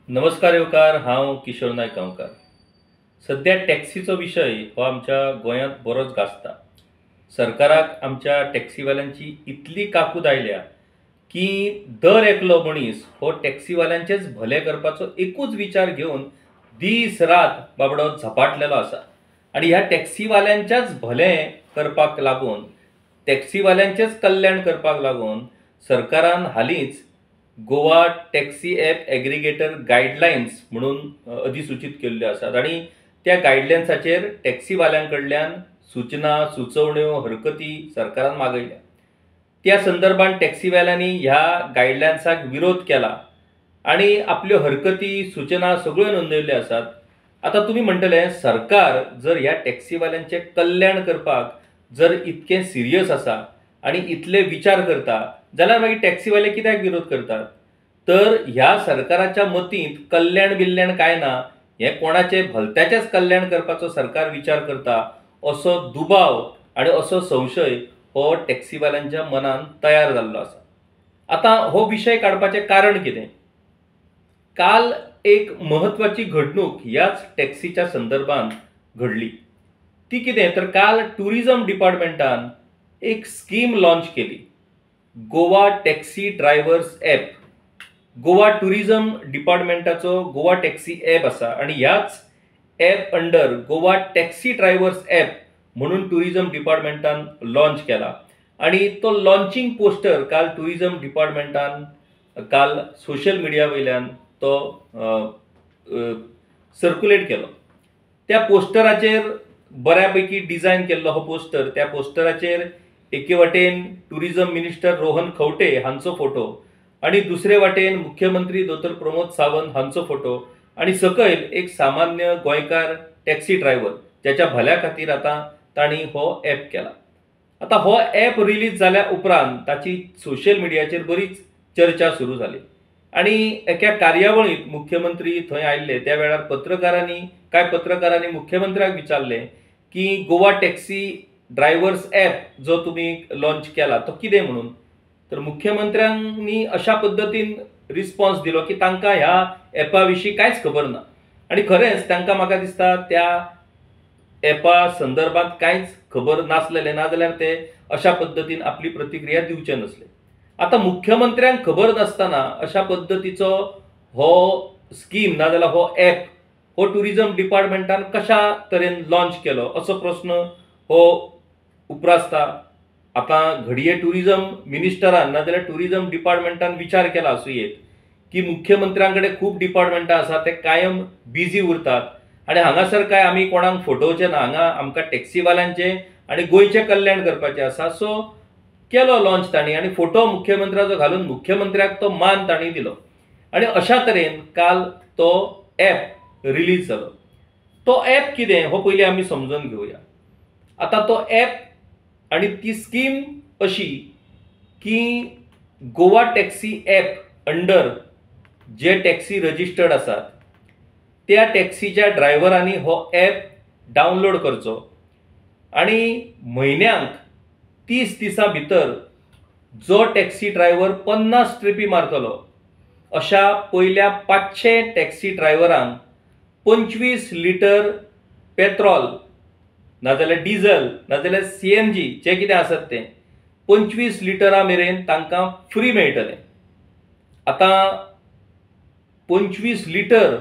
नमस्कार येवकार, हांव किशोर नायक गांवकार. सध्या टॅक्सीचो विशय हो आमच्या गोंयांत बरोच गाजता. सरकाराक आमच्या टॅक्सीवाल्यांची इतली काकूट आयल्या की दर एकलो मनीस हो टॅक्सीवाल्यांचेच भले करपाचो एकूच विचार घेवन दीस रात बाबडो झपाटलेलो आसा. आणि ह्या टॅक्सीवाल्यांच्याच भलें करपाक लागून, टॅक्सीवाल्यांचेच कल्याण करपाक लागून सरकारान हालींच Goa taxi app aggregator guidelines म्हणून अधिसूचित केल्ल्यो आसात. आणि त्या गायडलायन्साचेर टॅक्सीवाल्यां कडल्यान सूचना, सुचोवण्यो, हरकती सरकारान मागयल्या. त्या संदर्भात टॅक्सीवाल्यांनी ह्या गायडलायन्साक विरोध केला आणि आपल्यो हरकती, सूचना सगळ्यो नोंदयल्ल्यो आसात. आता तुम्ही म्हणटले, सरकार जर ह्या टॅक्सीवाल्यांचे कल्याण करपाक जर इतकें सिरियस आसा आणि इतले विचार करता, जाल्यार मागीर टॅक्सीवाले कित्याक विरोध करतात? तर ह्या सरकाराच्या मतींत कल्याण बिल्याण काय ना, हें कोणाचे भलत्याचेच कल्याण करपाचो सरकार विचार करता असो दुबाव आणि असो संशय हो टॅक्सीवाल्यांच्या मनान तयार जाल्लो आसा. आता हो विशय काडपाचें कारण कितें? काल एक महत्वाची घडणूक ह्याच टॅक्सीच्या संदर्भात घडली. ती कितें तर काल टुरिझम डिपार्टमेंटान एक स्कीम लॉन्च केली, Goa taxi drivers app. Goa tourism डिपार्टमेंटाचो गोवा टॅक्सी ॲप आसा आणि ह्याच app under Goa taxi drivers app म्हणून टुरिझम डिपार्टमेंटान लॉन्च केला. आणि तो लॉन्चिंग पोस्टर काल टुरिझम डिपार्टमेंटान काल सोशल मिडिया वयल्यान तो सर्क्युलेट केलो. त्या पोस्टराचेर बऱ्यापैकी डिझायन केल्लो हो पोस्टर. त्या पोस्टराचेर एके वाटेन टुरिझम मिनिस्टर रोहन खंवटे हांचो फोटो आणि दुसरे वाटेन मुख्यमंत्री दोतोर प्रमोद सावंत हांचो फोटो आणि सकयल एक सामान्य गोंयकार टॅक्सी ड्रायव्हर, ज्याच्या भल्या खातीर आता तांणी हो ॲप केला. आता हो ॲप रिलीज जाल्या उपरांत ताची सोशल मिडियाचेर बरीच चर्चा सुरू जाली. आणि एका कार्यावळीत मुख्यमंत्री थंय आयिल्ले त्या वेळार पत्रकारांनी मुख्यमंत्र्याक विचारलें की गोवा टॅक्सी ड्रायव्हर्स ॲप जो तुम्ही लॉन्च केला तो कितें म्हणून. तर मुख्यमंत्र्यांनी अशा पद्दतीन रिस्पॉन्स दिलो की तांकां ह्या ॲपा विशीं कांयच खबर ना. आणि खरेंच तांकां म्हाका दिसता त्या ॲपा संदर्भात कांयच खबर नासलेलें, नाजाल्यार ते अशा पद्दतीन आपली प्रतिक्रिया दिवचे नसले. आता मुख्यमंत्र्यांक खबर नासतना अशा पद्दतीचो हो स्कीम नाजाल्यार हो ॲप हो टुरिझम डिपार्टमेंटान कशा तरेन लॉन्च केलो असो प्रश्न हो उप्रासता. आता घडये टुरिझम मिनिस्टरान नाजाल्यार टुरिझम डिपार्टमेंटान विचार केला आसुयेत की मुख्यमंत्र्यांकडे खूब डिपार्टमेंटां आसा, ते कायम बिजी उरतात आणि हांगासर काय आमी कोणाक फटोवचे ना. हांगा आमकां टॅक्सीवाल्यांचे आणि गोंयचे कल्याण करपाचें आसा. सो केलो लॉन्च तांणी आणि फोटो मुख्यमंत्र्याचो घालून मुख्यमंत्र्याक तो मान तांणी दिलो. आणि अशा तरेन काल तो ॲप रिलीज जालो. तो ॲप कितें हो पयलीं आमी समजून घेवया. आता तो ॲप आणि ती स्कीम अशी की गोवा टॅक्सी ॲप अंडर जे टॅक्सी रजिस्टर्ड आसात त्या टॅक्सीच्या ड्रायव्हरांनी हो ॲप डावनलोड करचो आणि म्हयन्यांक 30 दिसां भितर जो टॅक्सी ड्रायव्हर 50 ट्रिपी मारतलो अशा पयल्या 500 टॅक्सी ड्रायव्हरांक 25 लिटर पेट्रोल नाजाल्यार डिझल नाजाल्यार CNG जे कितें आसत तें 25 लिटरां मेरेन तांकां फ्री मेळटलें. आता 25 लिटर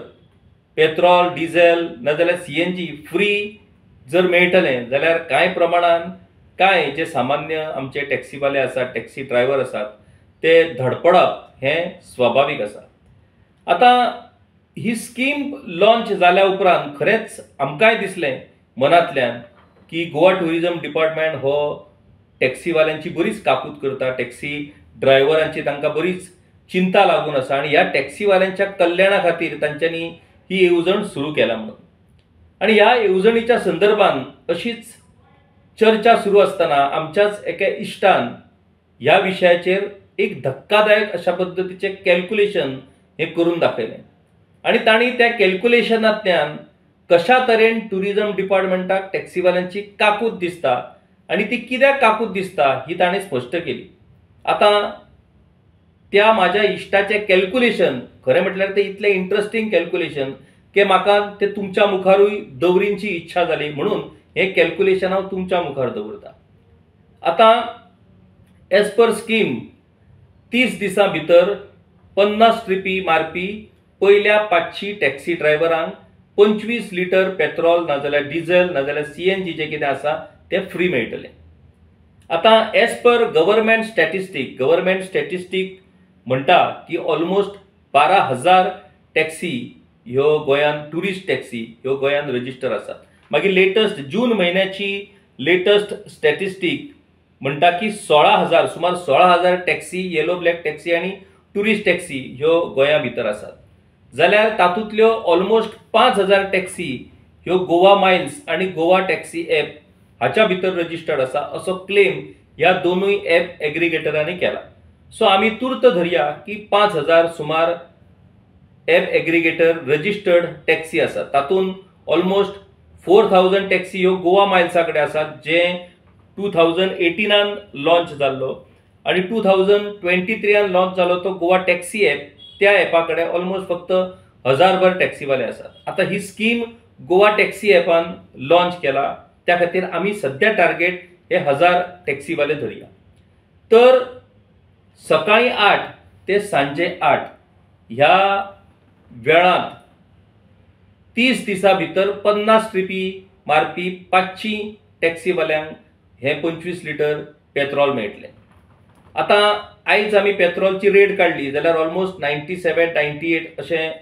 पेट्रोल, डिझेल नाजाल्यार CNG फ्री जर मेळटलें जाल्यार कांय प्रमाणान कांय जे सामान्य आमचे टॅक्सीवाले आसात, टॅक्सी ड्रायव्हर आसात, ते धडपडप हें स्वाभावीक आसा. आता ही स्कीम लॉन्च जाल्या उपरांत खरेंच आमकांय दिसलें मनांतल्यान की गोवा टुरिझम डिपार्टमेंट हो टॅक्सीवाल्यांची बरीच काकूट करता, टॅक्सी ड्रायव्हरांची तांकां बरीच चिंता लागून आसा आणि ह्या टॅक्सीवाल्यांच्या कल्याणा खातीर तांच्यांनी ही येवजण सुरू केल्या म्हणून. आणि ह्या येवजणीच्या संदर्भात अशीच चर्चा सुरू असताना आमच्याच एका इश्टान ह्या विशयाचेर एक धक्कादायक अशा पद्दतीचें कॅल्क्युलेशन हे करून दाखयलें. आणि तांणी त्या कॅल्क्युलेशनांतल्यान कशा तरेन टुरिझम डिपार्टमेंटाक टॅक्सीवाल्यांची काकूट दिसता आणि ती कित्याक काकूट दिसता ही ताणें स्पश्ट केली. आता त्या म्हाज्या इश्टाचे कॅल्क्युलेशन खरें म्हटल्यार ते इतलें इंट्रस्टिंग कॅल्क्युलेशन की म्हाका ते तुमच्या मुखारूय दवरिंची इच्छा जाली, म्हणून हे कॅल्क्युलेशन हांव तुमच्या मुखार दवरता. आतां एज पर स्कीम 30 दिसां भितर 50 ट्रिपी मारपी पयल्या 500 टॅक्सी ड्रायव्हरांक 25 लिटर पेट्रोल नाजाल्यार डिझेल नाजाल्यार CNG जे कितें आसा ते फ्री मेळटले. आतां एज पर गव्हर्मेंट स्टॅटिस्टीक म्हणटा की ऑलमोस्ट 12,000 टॅक्सी ह्यो गोंयांत टुरिस्ट टॅक्सी ह्यो गोंयांत रजिस्टर आसात. मागीर लेटस्ट जून म्हयन्याची लेटस्ट स्टॅटिस्टीक म्हणटा की 16,000 सुमार 16,000 टॅक्सी येलो ब्लॅक टॅक्सी आनी टुरिस्ट टॅक्सी ह्यो गोंया भितर आसात. जाल्यार तातूंतल्यो ऑलमोस्ट 5,000 टॅक्सी ह्यो गोवा मायल्स आनी गोवा टॅक्सी ॲप हाच्या भितर रजिस्टर्ड आसा असो क्लेम ह्या दोनूय ॲप एग्रिगेटरांनी केला. सो आमी तुर्त धरया की 5,000 सुमार ॲप एग्रिगेटर रजिस्टर्ड टॅक्सी आसात. तातूंत ऑलमोस्ट 4,000 टॅक्सी ह्यो गोवा मायल्सा कडेन आसात जे 2018 लॉन्च जाल्लो आनी 2023 लॉन्च जालो तो गोवा टॅक्सी ॲप त्या ॲपा कडेन ऑलमोस्ट फक्त 1000 टॅक्सीवाले आसात. आतां ही स्कीम गोवा टॅक्सी ॲपान लॉन्च केला, त्या खातीर आमी सद्या टार्गेट हे 1000 टॅक्सीवाले धरया. तर सकाळी 8 ते सांजे 8 ह्या वेळांत 30 दिसां भितर 50 ट्रिपी मारपी 500 टॅक्सीवाल्यांक हे 25 लिटर पेट्रोल मेळटलें. आतां आयज आमी पेट्रोलची रेट काडली जाल्यार ऑलमोस्ट 97-98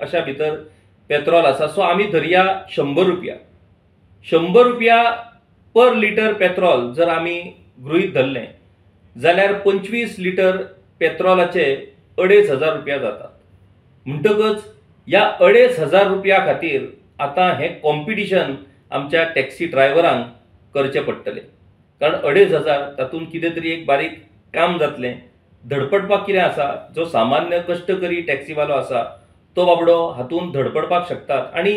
अशा भितर पेट्रोल आसा. सो आमी धरया 100 रुपया. 100 रुपया पर लिटर पेट्रोल जर आमी गृहीत धरलें जाल्यार 25 लिटर पेट्रोलाचे 2,500 रुपया जातात. म्हणटकच ह्या 2,500 रुपया खातीर आतां हें कॉम्पिटिशन आमच्या टॅक्सी ड्रायव्हरांक करचें पडटलें. कारण 2,500 तातूंत कितें तरी एक बारीक काम जातलें. धडपडपाक कितें आसा, जो सामान्य कश्टकरी टॅक्सीवालो आसा तो बाबडो हातूंत धडपडपाक शकता. आनी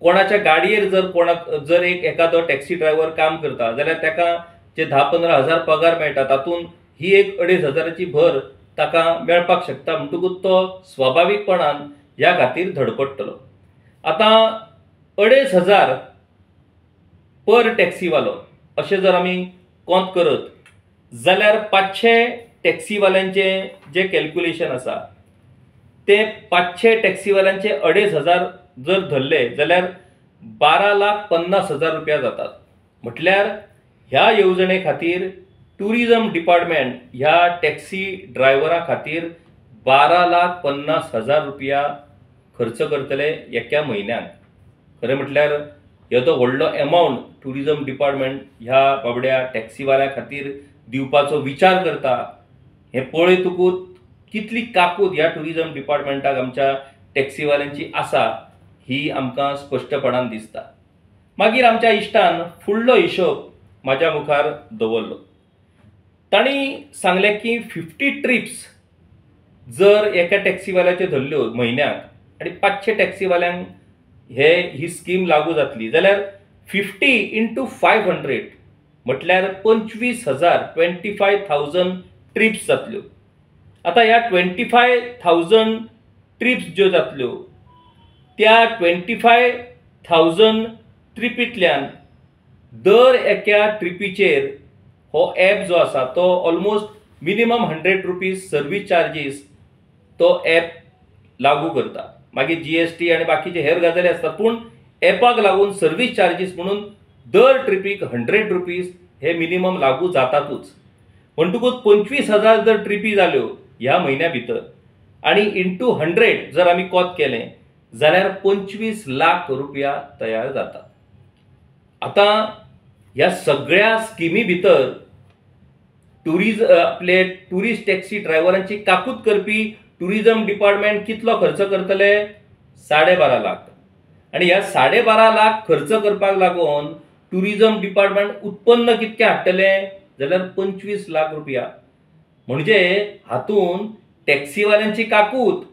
कोणाच्या गाडयेर जर एखादो टॅक्सी ड्रायव्हर काम करता जाल्यार ताका जे 10-15 हजार पगार मेळटा तातूंत ही एक 2,500ची भर ताका मेळपाक शकता. म्हणटकूच तो स्वाभावीकपणान ह्या खातीर धडपडटलो. आतां 2,500 पर टॅक्सीवालो अशें जर आमी कोंत करत जाल्यार 500 टॅक्सीवाल्यांचे जे कॅल्क्युलेशन आसा ते 500 टॅक्सीवाल्यांचे 2,500 जर धरले जाल्यार 12,50,000 रुपया जातात. म्हटल्यार ह्या येवजणे खातीर टुरिजम डिपार्टमेंट ह्या टॅक्सी ड्रायव्हरां खातीर 12,50,000 रुपया खर्च करतले एका म्हयन्याक. खरें म्हटल्यार हो तो व्हडलो एमावंट टुरिजम डिपार्टमेंट ह्या बाबड्या टॅक्सीवाल्या खातीर दिवपाचो विचार करता. हें पळयतकूच कितली काकूट ह्या टुरिजम डिपार्टमेंटाक आमच्या टॅक्सीवाल्यांची आसा ही आमकां स्पश्टपणान दिसता. मागीर आमच्या इश्टान फुडलो हिशोब म्हाज्या मुखार दवरलो. तांणी सांगलें की 50 ट्रिप्स जर एका टॅक्सीवाल्याच्यो धरल्यो म्हयन्याक आनी 500 टॅक्सीवाल्यांक ही स्कीम लागू जातली जाल्यार 50 into 500 म्हटल्यार 25,000 ट्रिप्स जातल्यो. आतां ह्या 25,000 ट्रिप्स ज्यो जातल्यो त्या 25,000 ट्रिपींतल्यान दर एका ट्रिपीचेर हो ॲप जो आसा तो almost minimum 100 rupees service charges तो ॲप लागू करता. मागीर GST आनी बाकीचे हेर गजाली आसतात पूण ॲपाक लागून सर्वीस चार्जीस म्हणून दर ट्रिपीक 100 रुपीज हे मिनिमम लागू जातातूच. म्हणटकूच 25,000 जर ट्रिपी जाल्यो ह्या म्हयन्या भितर आनी इंटू 100 जर आमी कोत केलें जाल्यार 25 लाख रुपया तयार जातात. आतां ह्या सगळ्या स्किमी भितर आपले टुरिस्ट टॅक्सी ड्रायव्हरांची काकूत करपी टुरिजम डिपार्टमेंट कितलो खर्च करतले? 12.5 लाख. आनी ह्या 12.5 लाख खर्च करपाक लागून टुरिजम डिपार्टमेंट उत्पन्न कितकें हाडटले जाल्यार 25 लाख रुपया. म्हणजे हातूंत टॅक्सीवाल्यांची काकूत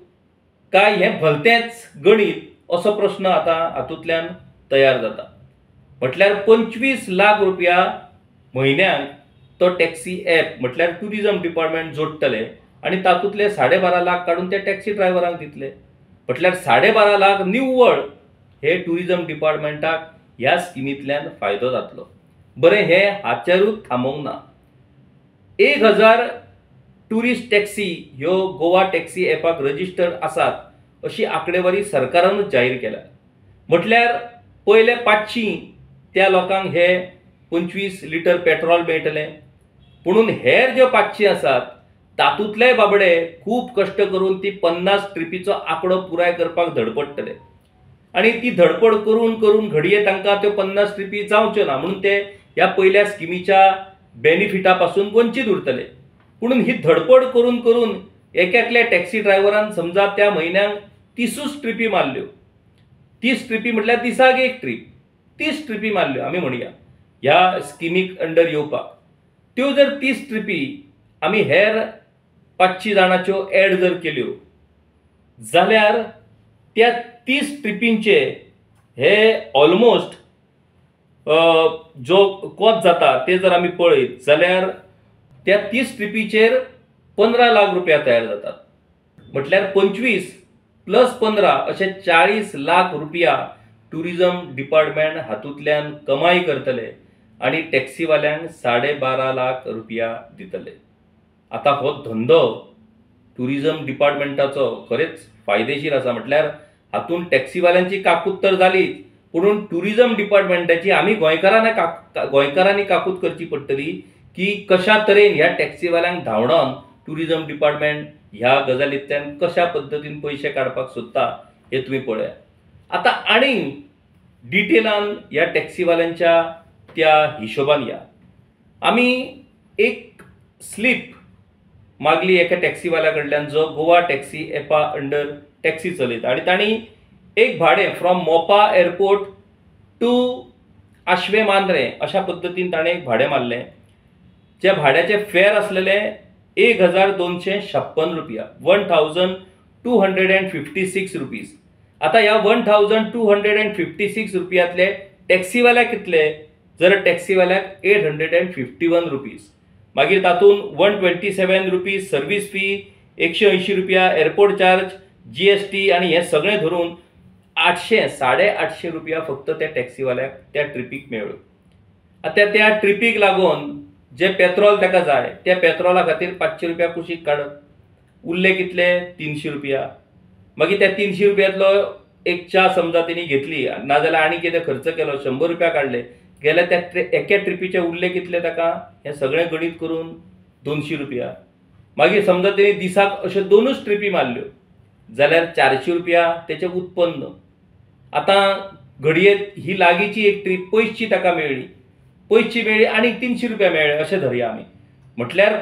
काय हें भलतेंच गणित असो प्रश्न आतां हातूंतल्यान तयार जाता. म्हटल्यार 25 लाख रुपया म्हयन्याक तो टॅक्सी ॲप म्हटल्यार टुरिजम डिपार्टमेंट जोडटले आणि तातूंतले 12.5 लाख काढून त्या टॅक्सी ड्रायव्हरांक दितले. म्हटल्यार 12.5 लाख निव्वळ हे टुरिझम डिपार्टमेंटाक ह्या स्किमींतल्यान फायदो जातलो. बरें, हे हाचेरूच थांबोवंक ना. 1000 टुरिस्ट टॅक्सी ह्यो गोवा टॅक्सी एपाक रजिस्टर्ड आसात अशी आंकडेवारी सरकारानूच जाहीर केल्या. म्हटल्यार पयले 500 त्या लोकांक हे 25 लिटर पेट्रोल मेळटलें. पुणून हेर ज्यो 500 आसात तातूंतले बाबडे खूब कश्ट करून ती 50 ट्रिपीचो आंकडो पुराय करपाक धडपडटले. आणि ती धडपड करून करून घडये तांकां त्यो 50 ट्रिपी जावच्यो ना म्हणून ते ह्या पयल्या स्किमीच्या बेनिफिटा पासून वंचीत उरतले. पुणून ही धडपड करून करून एकेकल्या टॅक्सी ड्रायव्हरान समजा त्या म्हयन्याक 30 ट्रिपी मारल्यो. 30 ट्रिपी म्हटल्यार दिसाक एक ट्रीप, 30 ट्रिपी मारल्यो आमी म्हणया ह्या स्किमीक अंडर येवपाक. त्यो जर 30 ट्रिपी आमी हेर 500 जाणांच्यो ऍड जर केल्यो जाल्यार त्या 30 ट्रिपींचे हे ऑलमोस्ट जो कॉस्ट जाता ते जर आमी पळयत जाल्यार त्या 30 ट्रिपीचेर 15 लाख रुपया तयार जातात. म्हटल्यार 25 प्लस 15 अशे 40 लाख रुपया टुरिझम डिपार्टमेंट हातूंतल्यान कमाई करतले आणि टॅक्सीवाल्यांक 12.5 लाख रुपया दितले. आता हो धंदो टुरिझम डिपार्टमेंटाचो खरेच फायदेशीर आसा. म्हटल्यार हातूंत टॅक्सीवाल्यांची काकूत तर जाली, पुणून टुरिझम डिपार्टमेंटाची आमी गोंयकारांनी काकूत करची पडटली की कशा तरेन ह्या टॅक्सीवाल्यांक धांवडावन टुरिझम डिपार्टमेंट ह्या गजालींतल्यान कशा पद्दतीन पयशे काडपाक सोदता हे तुमी पळया. आता आनीक डिटेलान ह्या टॅक्सीवाल्यांच्या त्या हिशोबान या. आमी एक स्लीप मागली एका टॅक्सीवाल्या कडल्यान जो गोवा टॅक्सी एपा अंडर टॅक्सी चलयता आणि तांणी एक भाडें फ्रॉम मोपा एअरपोर्ट टू आशवे मांद्रे अशा पद्दतीन ताणें एक भाडें मारलें. ज्या भाड्याचे फेअर आसलेले 1256 रुपया, 1256 रुपीज. आता ह्या 1256 रुपयांतले टॅक्सीवाल्याक कितले जर टॅक्सीवाल्याक 851 रुपीज. मागीर तातूंत 127 रुपीज सर्वीस फी, 180 रुपया एअरपोर्ट चार्ज, GST आणि हे सगळें धरून 800-850 रुपया फक्त त्या टॅक्सीवाल्याक त्या ट्रिपीक मेळ्यो. आता त्या ट्रिपीक लागून जे पेट्रोल ताका जाय त्या पेट्रोला खातीर 500 रुपया कुशीक काडप. उरले कितले 300 रुपया. मागीर त्या 300 रुपयांतलो एक च्या समजा तेणी घेतली नाजाल्यार आनी कितें खर्च केलो 100 रुपया काडले गेल्यार त्या एके ट्रिपीचे उरले कितले ताका हें सगळें गणीत करून 200 रुपया. मागीर समजा तेणी दिसाक अश्यो 2च ट्रिपी मारल्यो जाल्यार 400 रुपया तेचें उत्पन्न. आतां घडये ही लागींची एक ट्रीप पयसची ताका मेळ्ळी आनी 300 रुपया मेळ्ळे अशें धरया आमी. म्हटल्यार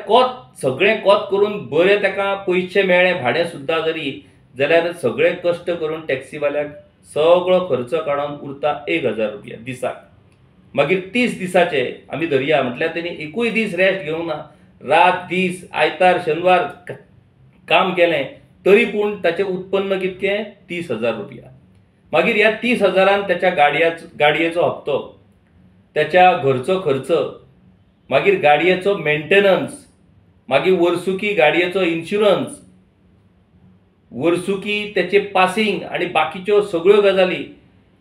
सगळें कोत करून बरें ताका पयशे मेळ्ळे भाडें सुद्दां जरी जाल्यार सगळे कश्ट करून टॅक्सीवाल्याक सगळो खर्च काडून उरता 1000 रुपया दिसाक. मागीर 30 दिसाचे आमी धरया म्हटल्यार तेणी एकूय दीस रेस्ट घेवंक ना. रात दीस आयतार शेनवार काम केलें तरी पूण ताचें उत्पन्न कितकें 30,000 रुपया. मागीर ह्या 30,000 त्याच्या गाडयेचो हप्तो, त्याच्या घरचो खर्च, मागीर गाडयेचो मेंटेनन्स, मागीर वर्सुकी गाडयेचो इन्शुरन्स, वर्सुकी त्याचे पासिंग आणि बाकीच्यो सगळ्यो गजाली.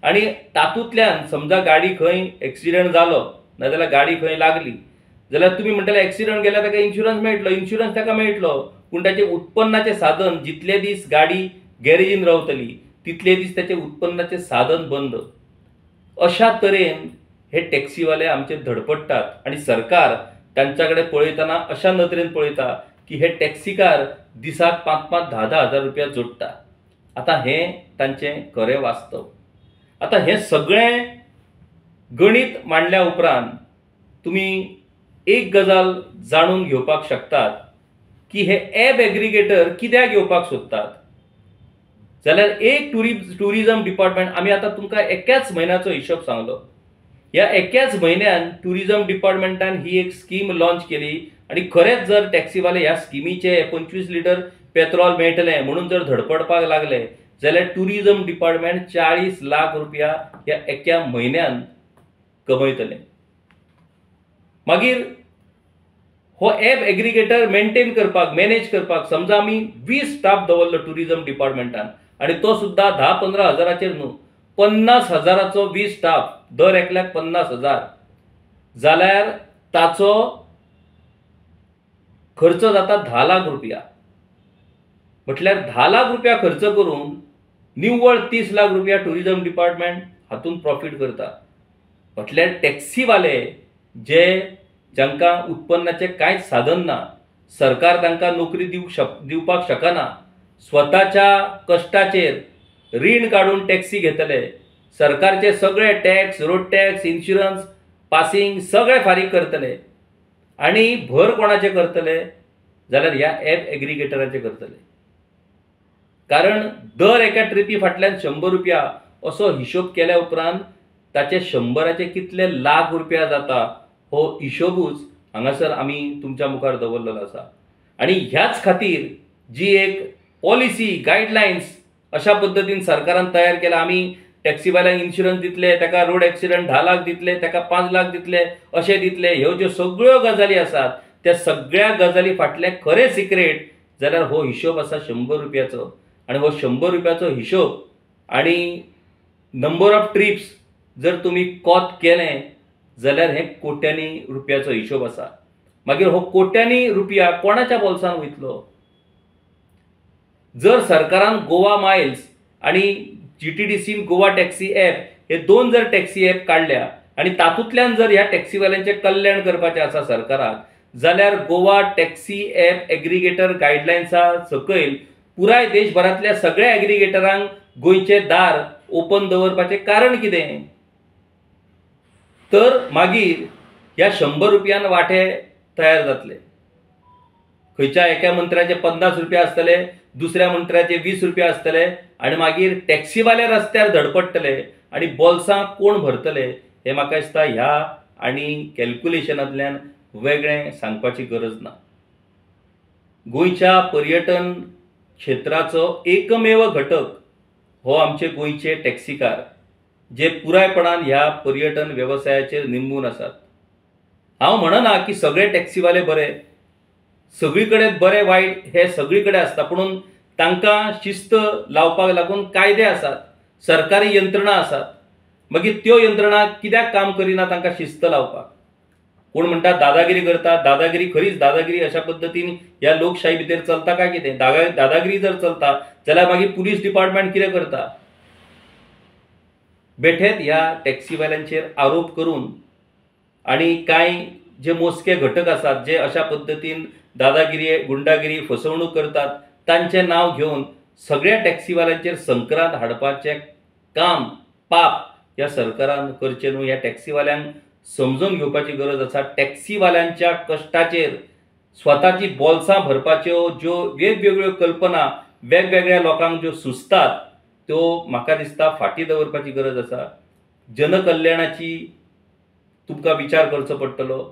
आणि तातूंतल्यान समजा गाडी खंय एक्सिडेंट जालो नाजाल्यार गाडी खंय लागली जाल्यार तुमी म्हणटले एक्सिडेंट गेल्यार ताका इन्शुरन्स ताका मेळटलो पूण ताचे उत्पन्नाचे साधन जितले दीस गाडी गॅरेजीन रावतली तितले दीस त्याचे उत्पन्नाचे साधन बंद. अशा तरेन हे टॅक्सीवाले आमचे धडपडटात आणि सरकार त्यांच्याकडे पळयतना अशा नदरेन पळयता की हे टॅक्सीकार दिसाक 5-10 हजार रुपया जोडटा. आता हे तांचें खरें वास्तव. आता हे सगळें गणित मांडल्या उपरांत तुमी एक गजाल जाणून घेवपाक शकतात की हे ॲप एग्रिगेटर कित्याक येवपाक सोदतात. जाल्यार एक टुरिझम डिपार्टमेंट आमी आतां तुमकां एकाच म्हयन्याचो हिशोब सांगलो. ह्या एकाच म्हयन्यान टुरिझम डिपार्टमेंटान ही एक स्कीम लॉन्च केली आणि खरेंच जर टॅक्सीवाले ह्या स्किमीचे 25 लिटर पेट्रोल मेळटलें म्हणून जर धडपडपाक लागले जाल्यार टुरिझम डिपार्टमेंट 40 लाख रुपया ह्या एका म्हयन्यान कमयतले. मागीर हो ॲप एग्रिगेटर मेंटेन करपाक मॅनेज करपाक समजा आमी 20 स्टाफ दवरलो टुरिजम डिपार्टमेंटान आणि तो सुद्धा 10-15 हजाराचेर न्हू 50,000ाचो 20 स्टाफ दर एकल्याक 50,000 जाल्यार ताचो खर्च जाता 10 लाख रुपया. म्हटल्यार 10 लाख रुपया खर्च करून निव्वळ 30 लाख रुपया टुरिजम डिपार्टमेंट हातून प्रॉफिट करता. म्हटल्यार टॅक्सीवाले जांकां उत्पन्नाचें कांयच साधन ना, सरकार तांकां नोकरी दिवपाक शकना, स्वताच्या कश्टाचेर रीण काढून टॅक्सी घेतले, सरकारचे सगळे tax, road tax, insurance, passing सगळे फारीक करतले आणि भर कोणाचे करतले जाल्यार ह्या ॲप एग्रिगेटराचे करतले. कारण दर एका ट्रिपी फाटल्यान 100 रुपया असो हिशोब केल्या उपरांत ताचे 100चे कितले लाख रुपया जाता हो हिशोबूच हांगासर आमी तुमच्या मुखार दवरलेलो आसा. आणि ह्याच खातीर जी एक पॉलिसी गायडलायन्स अशा पद्दतीन सरकारान तयार केला. आमी टॅक्सीवाल्यांक इन्शुरन्स दितले, ताका रोड एक्सिडंट 10 लाख दितले, ताका 5 लाख दितले, अशें दितले. ह्यो ज्यो सगळ्यो गजाली आसात त्या सगळ्या गजाली फाटले खरें सिक्रेट जाल्यार हो हिशोब आसा 100 रुपयाचो. आणि हो 100 रुपयाचो हिशोब आणि नंबर ऑफ ट्रिप्स जर तुम्ही कोत केलें जाल्यार हे कोट्यांनी रुपयाचो हिशोब आसा. मागीर हो कोट्यांनी रुपया कोणाच्या बोल्सान वयतलो? जर सरकारान गोवा मायल्स आणि GTDCन गोवा टॅक्सी ॲप हे 2 जर टॅक्सी ॲप काढल्या आणि तातूंतल्यान जर ह्या टॅक्सीवाल्यांचे कल्याण करपाचें आसा सरकाराक जाल्यार गोवा टॅक्सी ॲप एग्रिगेटर गायडलायन्सा सकयल पुराय देशभरांतल्या सगळ्या एग्रिगेटरांक गोंयचे दार ओपन दवरपाचें कारण कितें? तर मागीर ह्या 100 रुपयान वांटे तयार जातले. खंयच्या एका मंत्र्याचे 50 रुपया आसतले, दुसऱ्या मंत्र्याचे 20 रुपया आसतले आणि मागीर टॅक्सीवाले रस्त्यार धडपडटले आणि बोल्सां कोण भरतले हे म्हाका दिसता ह्या आनी कॅल्क्युलेशनांतल्यान वेगळें सांगपाची गरज ना. गोंयच्या पर्यटन क्षेत्राचो एकमेव घटक हो आमचे गोंयचे टॅक्सीकार जे पुरायपणान ह्या पर्यटन वेवसायाचेर निंबून आसात. हांव म्हणना की सगळे टॅक्सीवाले बरे, सगळीकडे बरे वायट हे सगळीकडे आसता, पूण तांकां शिस्त लावपाक लागून कायदे आसात, सरकारी यंत्रणा आसात. मागीर त्यो यंत्रणा कित्याक काम करिना तांकां शिस्त लावपाक? कोण म्हणटा दादागिरी करता. दादागिरी खरीच दादागिरी अशा पद्दतीन ह्या लोकशाही भितर चलता काय कितें? दादागिरी जर चलता जाल्यार मागीर पुलीस डिपार्टमेंट कितें करता? बेठेत ह्या टॅक्सीवाल्यांचेर आरोप करून आणि कांय जे मोजके घटक आसात जे अशा पद्दतीन दादागिरी, गुंडागिरी, फसवणूक करतात तांचें नाव घेवन सगळ्या टॅक्सीवाल्यांचेर संक्रांत हाडपाचें काम पाप ह्या सरकारान करचें न्हू. ह्या टॅक्सीवाल्यांक समजून घेवपाची गरज आसा. टॅक्सीवाल्यांच्या कश्टाचेर स्वताची बोल्सां भरपाच्यो ज्यो वेगवेगळ्यो कल्पना वेगवेगळ्या लोकांक ज्यो सुचतात त्यो म्हाका दिसता फाटीं दवरपाची गरज आसा. जनकल्याणाची तुमकां विचार करचो पडटलो.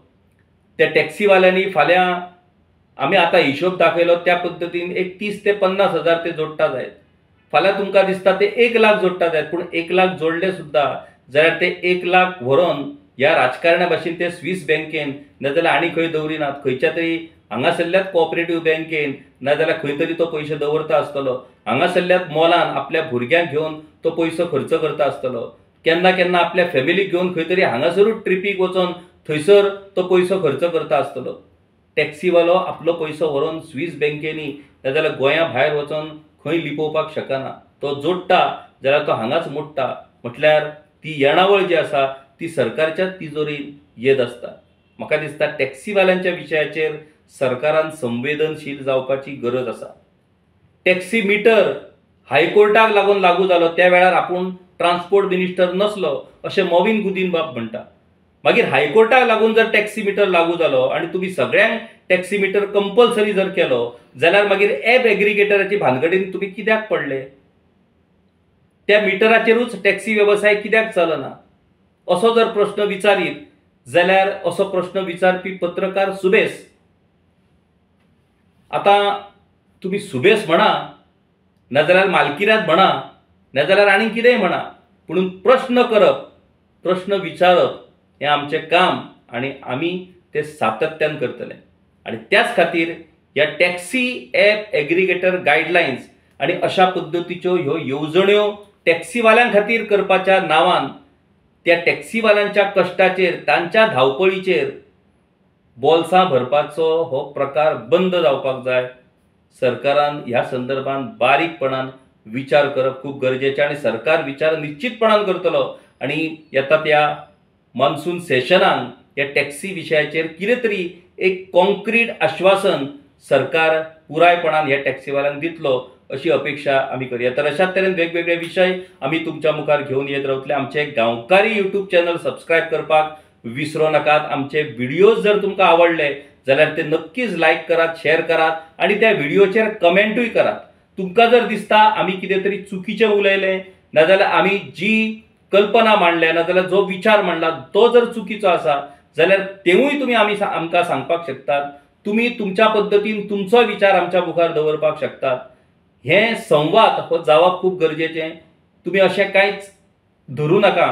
त्या टॅक्सीवाल्यांनी फाल्यां आमी आतां हिशोब दाखयलो त्या पद्दतीन एक 30 ते 50 हजार ते जोडटा जायत. फाल्यां तुमकां दिसता ते 1 लाख जोडटा जायत, पूण 1 लाख जोडले सुद्दां जाल्यार ते 1 लाख व्हरोन ह्या राजकारण्या भाशेन ते स्विस बँकेन नाजाल्यार आनी खंय दवरिनात, खंयच्या तरी हांगासरल्याच कोऑपरेटिव्ह बँकेन नाजाल्यार खंय तरी तो पयशे दवरता आसतलो. हांगासरल्याच मॉलान आपल्या भुरग्यांक घेवन तो पयसो खर्च करता आसतलो. केन्ना केन्ना आपल्या फॅमिलीक घेवन खंय तरी हांगासरूच ट्रिपीक वचोन थंयसर तो पयसो खर्च करता आसतलो. टॅक्सीवालो आपलो पयसो व्हरोन स्विस बँकेनी नाजाल्यार गोंया भायर वचोन खंय लिपोवपाक शकना. तो जोडटा जाल्यार तो हांगाच मोडटा. म्हटल्यार ती येणावळ जी आसा ती सरकारच्या तिजोरीन येत आसता. म्हाका दिसता टॅक्सीवाल्यांच्या विशयाचेर सरकारान संवेदनशील जावपाची गरज आसा. टॅक्सी मिटर हायकोर्टाक लागून लागू जालो त्या वेळार आपूण ट्रान्सपोर्ट मिनिस्टर नसलो अशें मोविन गुदिनबाब म्हणटा. मागीर हायकोर्टाक लागून जर टॅक्सी मिटर लागू जालो आणि तुमी सगळ्यांक टॅक्सी मिटर कंपल्सरी जर केलो जाल्यार मागीर ॲप एग्रिगेटराची भानगडीन तुमी कित्याक पडले? त्या मिटराचेरूच टॅक्सी वेवसाय कित्याक चलना? असो जर प्रश्न विचारीत जाल्यार असो प्रश्न विचारपी पत्रकार सुबेस, आता तुम्ही सुबेस म्हणा नाजाल्यार मालकीरात म्हणा नाजाल्यार आनी कितेंय म्हणा, पूण प्रश्न करप, प्रश्न विचारप हें आमचें काम आणि आमी ते सातत्यान करतले. आणि त्याच खातीर ह्या टॅक्सी ॲप एग्रिगेटर गायडलायन्स आणि अशा पद्दतीच्यो ह्यो येवजण्यो टॅक्सीवाल्यांक खातीर करपाच्या नांवान त्या टॅक्सीवाल्यांच्या कश्टाचेर तांच्या धांवपळीचेर बोल्सां भरपाचो हो प्रकार बंद जावपाक जाय. सरकारान ह्या संदर्भात बारीकपणान विचार करप खूब गरजेचें आणि सरकार विचार निश्चितपणान करतलो आणि येता त्या मॉन्सून सेशनान ह्या टॅक्सी विशयाचेर कितें तरी एक कॉन्क्रीट आश्वासन सरकार पुरायपणान ह्या टॅक्सीवाल्यांक दितलो अशी अपेक्षा आमी करया. तर अशाच तरेन वेगवेगळे विशय आमी तुमच्या मुखार घेवन येत रावतले. आमचे गांवकारी यूट्यूब चॅनल सबस्क्रायब करपाक विसरो नाकात. आमचे व्हिडिओज जर तुमकां आवडले जाल्यार ते नक्कीच लायक करात, शेअर करात आणि त्या व्हिडिओचेर कमेंटूय करात. तुमकां जर दिसता आमी कितें तरी चुकीचें उलयलें नाजाल्यार आमी जी कल्पना मांडल्या नाजाल्यार जो विचार मांडला तो जर चुकीचो आसा जाल्यार तेवूय तुमी आमकां सांगपाक शकतात. तुमी तुमच्या पद्दतीन तुमचो विचार आमच्या मुखार दवरपाक शकतात. हे संवाद हो जावप खूब गरजेचें. तुमी अशें कांयच धरू नाका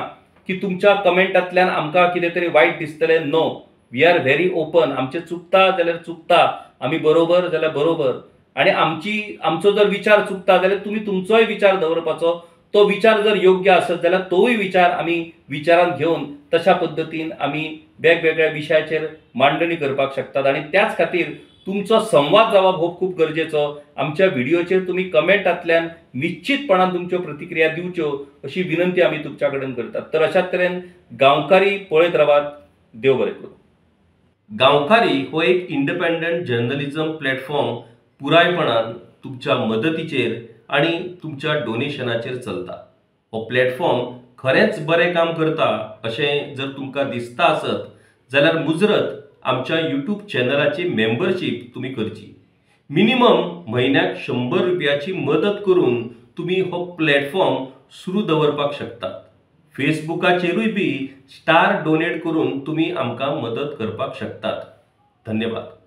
की तुमच्या कमेंटांतल्यान आमकां कितें तरी वायट दिसतलें. No, we are very open. आमचें चुकता जाल्यार चुकता, आमी बरोबर जाल्यार बरोबर आणि आमचो जर विचार चुकता जाल्यार तुमी तुमचोय विचार दवरपाचो. तो विचार जर योग्य आसत जाल्यार तोय विचार आमी विचारांत घेवन तशा पद्दतीन आमी वेगवेगळ्या विशयाचेर मांडणी करपाक शकतात आणि त्याच खातीर तुमचो संवाद जावप हो खूब गरजेचो. आमच्या व्हिडिओचेर तुमी कमेंटांतल्यान निश्चितपणान तुमच्यो प्रतिक्रिया दिवच्यो अशी विनंती आमी तुमच्या कडेन करतात. तर अशाच तरेन गांवकारी पळयत रावात. देव बरें करूं. गांवकारी हो एक इंडिपेंडंट जर्नलिझम प्लॅटफॉर्म पुरायपणान तुमच्या मदतीचेर आणि तुमच्या डोनेशनाचेर चलता. हो प्लॅटफॉर्म खरेंच बरें काम करता अशें जर तुमकां दिसता आसत जाल्यार मुजरत आमच्या यूट्यूब चॅनलाची मेंबरशीप तुमी करची. मिनिमम म्हयन्याक 100 रुपयाची मदत करून तुमी हो प्लॅटफॉर्म सुरू दवरपाक शकतात. फेसबुकाचेरूय बी स्टार डोनेट करून तुमी आमकां मदत करपाक शकतात. धन्यवाद.